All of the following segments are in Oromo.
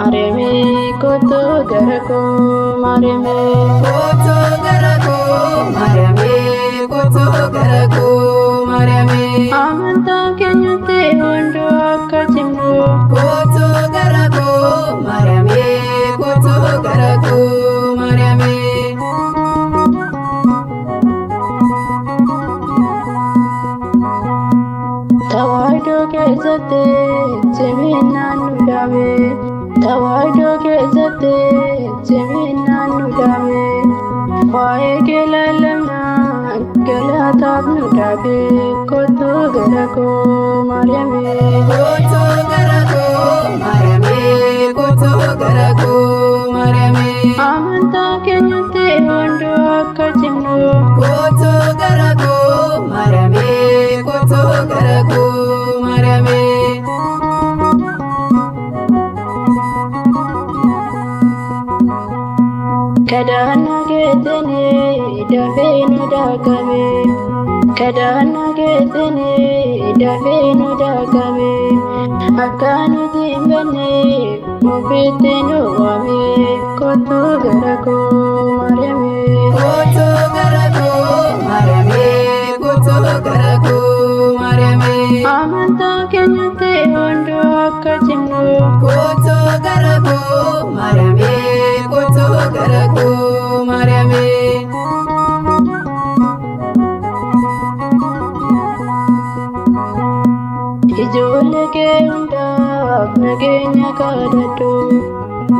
Mariame koto garako, Mariame koto garako, Mariame koto garako, Mariame amanta kenyate hondo akachimno koto garako, Mariame koto garako, Mariame tawaido kezate jemina nudame tawaido kezate jemina nudame wae gelalama gelatab nudabe koto garako, Mariame koto garako, Mariame koto garako, Mariame amanta kenyate hondo akachimno koto garako, Mariame koto garako, Mariame kadana getene dafenu dagame kadana getene dafenu dagame akanu dimbane mubitenu wame koto garako, Mariame koto garako, Mariame koto garako, Mariame amanta kenyate hondo akachimno koto garako, Mariame koto garako, Mariame ijole ke unda nagenya kadatu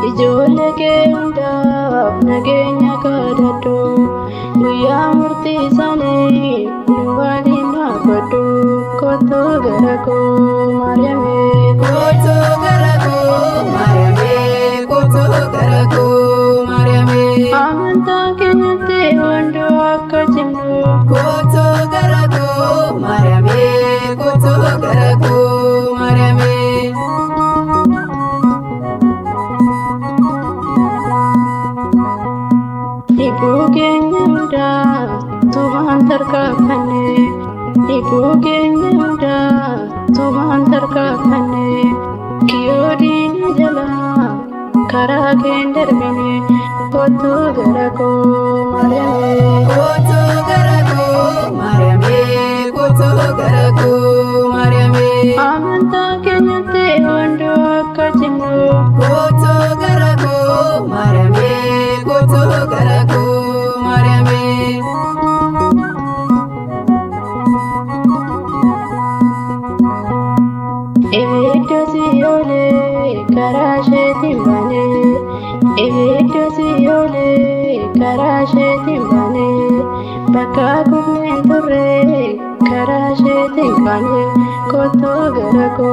ijole ke unda nagenya kadatu duya murti sane nuwali na kotu koto garako, Mariame koto garako, Mariame koto garako, Mariame amanta kenyate hondo akachimno koto garako, Mariame koto garako, Mariame ibu kenyamda tuhan terkapane ibu kenyamda tuhan terkapane kiodi jala kara kender bine koto garako, Mariame koto garako, Mariame koto garako, Mariame amanta kenyate hondo akachimno koto garako, Mariame koto garako, Mariame ebedo siyole karashe timbane ebedo siyole karashe timbane baka kubne turre karashe timbane koto garako,